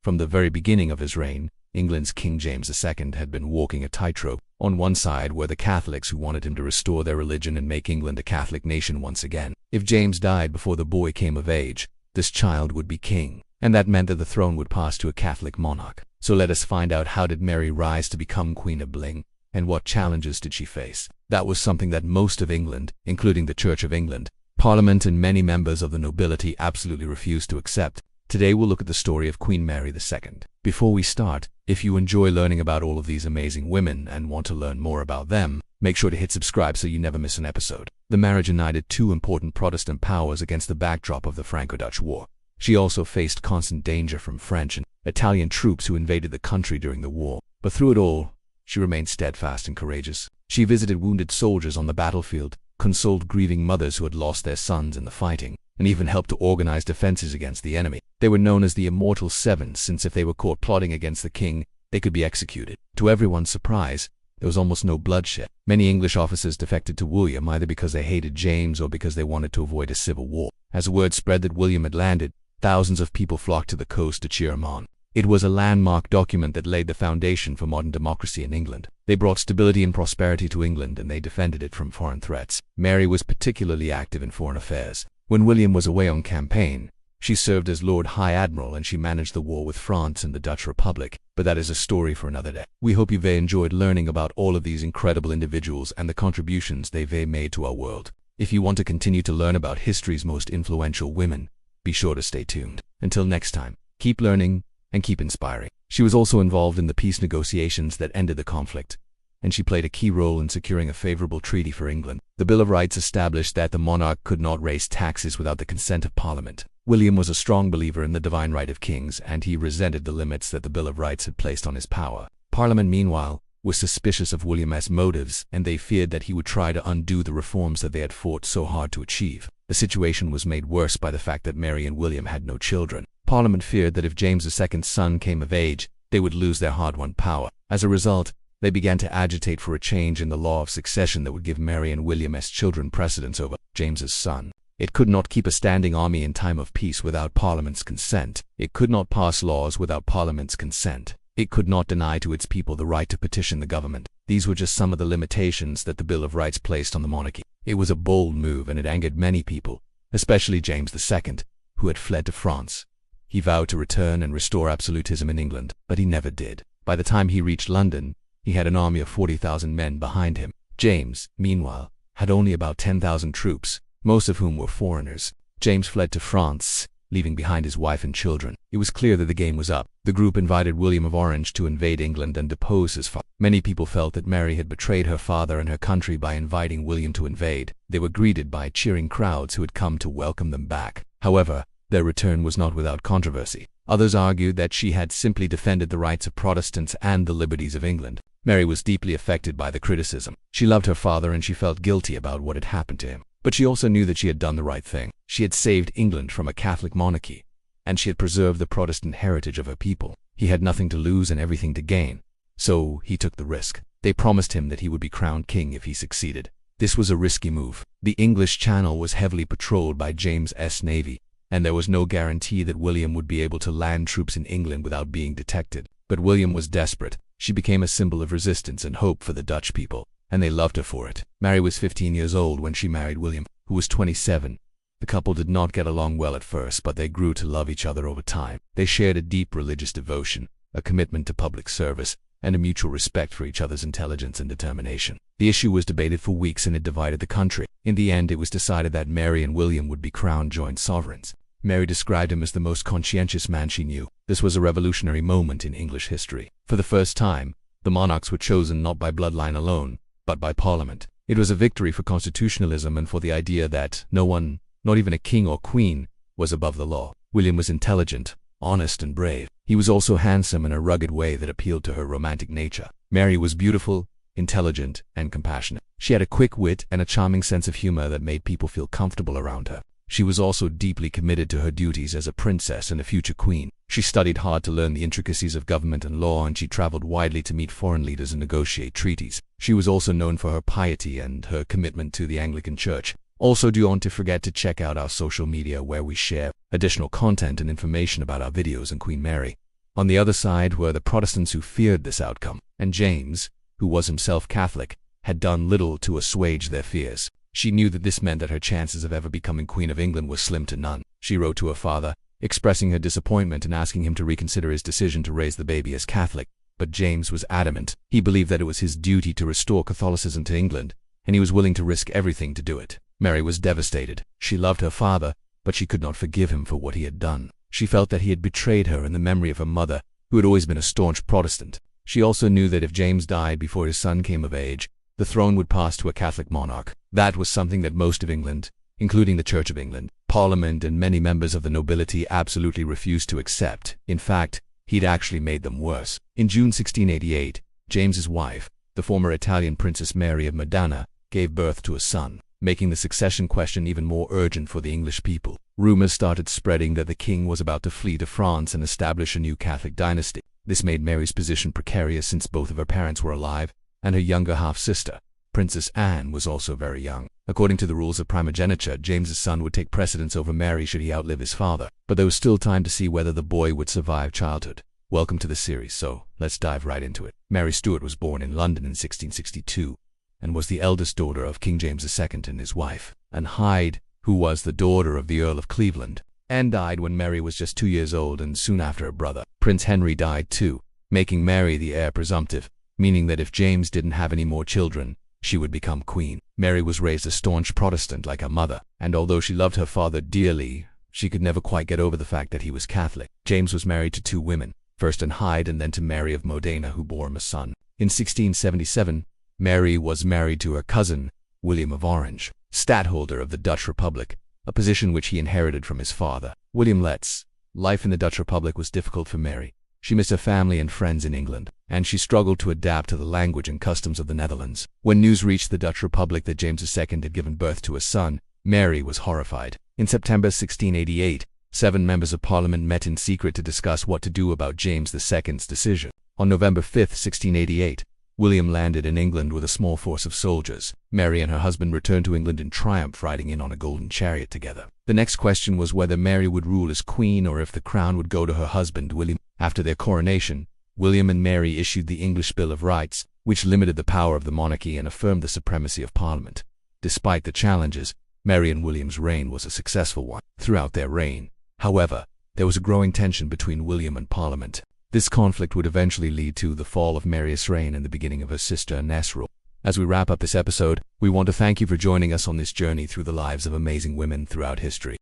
From the very beginning of his reign, England's King James II had been walking a tightrope. On one side were the Catholics who wanted him to restore their religion and make England a Catholic nation once again. If James died before the boy came of age, this child would be king, and that meant that the throne would pass to a Catholic monarch. So let us find out, how did Mary rise to become Queen of Bling, and what challenges did she face? That was something that most of England, including the Church of England, Parliament and many members of the nobility absolutely refused to accept. Today we'll look at the story of Queen Mary II. Before we start, if you enjoy learning about all of these amazing women and want to learn more about them, make sure to hit subscribe so you never miss an episode. The marriage united two important Protestant powers against the backdrop of the Franco-Dutch War. She also faced constant danger from French and Italian troops who invaded the country during the war. But through it all, she remained steadfast and courageous. She visited wounded soldiers on the battlefield, consoled grieving mothers who had lost their sons in the fighting, and even helped to organize defenses against the enemy. They were known as the Immortal Seven, since if they were caught plotting against the king, they could be executed. To everyone's surprise, there was almost no bloodshed. Many English officers defected to William, either because they hated James or because they wanted to avoid a civil war. As word spread that William had landed, thousands of people flocked to the coast to cheer him on. It was a landmark document that laid the foundation for modern democracy in England. They brought stability and prosperity to England, and they defended it from foreign threats. Mary was particularly active in foreign affairs. When William was away on campaign, she served as Lord High Admiral, and she managed the war with France and the Dutch Republic. But that is a story for another day. We hope you've enjoyed learning about all of these incredible individuals and the contributions they've made to our world. If you want to continue to learn about history's most influential women, be sure to stay tuned. Until next time, keep learning and keep inspiring. She was also involved in the peace negotiations that ended the conflict, and she played a key role in securing a favorable treaty for England. The Bill of Rights established that the monarch could not raise taxes without the consent of Parliament. William was a strong believer in the divine right of kings, and he resented the limits that the Bill of Rights had placed on his power. Parliament, meanwhile, was suspicious of William's motives, and they feared that he would try to undo the reforms that they had fought so hard to achieve. The situation was made worse by the fact that Mary and William had no children. Parliament feared that if James II's son came of age, they would lose their hard-won power. As a result, they began to agitate for a change in the law of succession that would give Mary and William's children precedence over James's son. It could not keep a standing army in time of peace without Parliament's consent. It could not pass laws without Parliament's consent. It could not deny to its people the right to petition the government. These were just some of the limitations that the Bill of Rights placed on the monarchy. It was a bold move, and it angered many people, especially James II, who had fled to France. He vowed to return and restore absolutism in England, but he never did. By the time he reached London, he had an army of 40,000 men behind him. James, meanwhile, had only about 10,000 troops, most of whom were foreigners. James fled to France, leaving behind his wife and children. It was clear that the game was up. The group invited William of Orange to invade England and depose his father. Many people felt that Mary had betrayed her father and her country by inviting William to invade. They were greeted by cheering crowds who had come to welcome them back. However, their return was not without controversy. Others argued that she had simply defended the rights of Protestants and the liberties of England. Mary was deeply affected by the criticism. She loved her father, and she felt guilty about what had happened to him. But she also knew that she had done the right thing. She had saved England from a Catholic monarchy, and she had preserved the Protestant heritage of her people. He had nothing to lose and everything to gain, so he took the risk. They promised him that he would be crowned king if he succeeded. This was a risky move. The English Channel was heavily patrolled by James's navy, and there was no guarantee that William would be able to land troops in England without being detected. But William was desperate. She became a symbol of resistance and hope for the Dutch people, and they loved her for it. Mary was 15 years old when she married William, who was 27. The couple did not get along well at first, but they grew to love each other over time. They shared a deep religious devotion, a commitment to public service, and a mutual respect for each other's intelligence and determination. The issue was debated for weeks, and it divided the country. In the end, it was decided that Mary and William would be crowned joint sovereigns. Mary described him as the most conscientious man she knew. This was a revolutionary moment in English history. For the first time, the monarchs were chosen not by bloodline alone, but by Parliament. It was a victory for constitutionalism and for the idea that no one, not even a king or queen, was above the law. William was intelligent, honest, and brave. He was also handsome in a rugged way that appealed to her romantic nature. Mary was beautiful, intelligent, and compassionate. She had a quick wit and a charming sense of humor that made people feel comfortable around her. She was also deeply committed to her duties as a princess and a future queen. She studied hard to learn the intricacies of government and law, and she traveled widely to meet foreign leaders and negotiate treaties. She was also known for her piety and her commitment to the Anglican Church. Also, don't forget to check out our social media, where we share additional content and information about our videos and Queen Mary. On the other side were the Protestants who feared this outcome, and James, who was himself Catholic, had done little to assuage their fears. She knew that this meant that her chances of ever becoming Queen of England were slim to none. She wrote to her father, expressing her disappointment and asking him to reconsider his decision to raise the baby as Catholic. But James was adamant. He believed that it was his duty to restore Catholicism to England, and he was willing to risk everything to do it. Mary was devastated. She loved her father, but she could not forgive him for what he had done. She felt that he had betrayed her in the memory of her mother, who had always been a staunch Protestant. She also knew that if James died before his son came of age, the throne would pass to a Catholic monarch. That was something that most of England, including the Church of England, Parliament, and many members of the nobility absolutely refused to accept. In fact, he'd actually made them worse. In June 1688, James's wife, the former Italian Princess Mary of Modena, gave birth to a son, making the succession question even more urgent for the English people. Rumors started spreading that the king was about to flee to France and establish a new Catholic dynasty. This made Mary's position precarious since both of her parents were alive, and her younger half-sister, Princess Anne, was also very young. According to the rules of primogeniture, James's son would take precedence over Mary should he outlive his father, but there was still time to see whether the boy would survive childhood. Welcome to the series, so let's dive right into it. Mary Stuart was born in London in 1662, and was the eldest daughter of King James II and his wife, Anne Hyde, who was the daughter of the Earl of Cleveland. Anne died when Mary was just 2 years old, and soon after her brother, Prince Henry, died too, making Mary the heir presumptive, meaning that if James didn't have any more children, she would become queen. Mary was raised a staunch Protestant like her mother, and although she loved her father dearly, she could never quite get over the fact that he was Catholic. James was married to 2 women, first Anne Hyde and then to Mary of Modena, who bore him a son. In 1677, Mary was married to her cousin, William of Orange, stadtholder of the Dutch Republic, a position which he inherited from his father, William Letts. Life in the Dutch Republic was difficult for Mary. She missed her family and friends in England, and she struggled to adapt to the language and customs of the Netherlands. When news reached the Dutch Republic that James II had given birth to a son, Mary was horrified. In September 1688, 7 members of Parliament met in secret to discuss what to do about James II's decision. On November 5, 1688, William landed in England with a small force of soldiers. Mary and her husband returned to England in triumph, riding in on a golden chariot together. The next question was whether Mary would rule as queen or if the crown would go to her husband, William. After their coronation, William and Mary issued the English Bill of Rights, which limited the power of the monarchy and affirmed the supremacy of Parliament. Despite the challenges, Mary and William's reign was a successful one. Throughout their reign, however, there was a growing tension between William and Parliament. This conflict would eventually lead to the fall of Mary's reign and the beginning of her sister Anne's rule. As we wrap up this episode, we want to thank you for joining us on this journey through the lives of amazing women throughout history.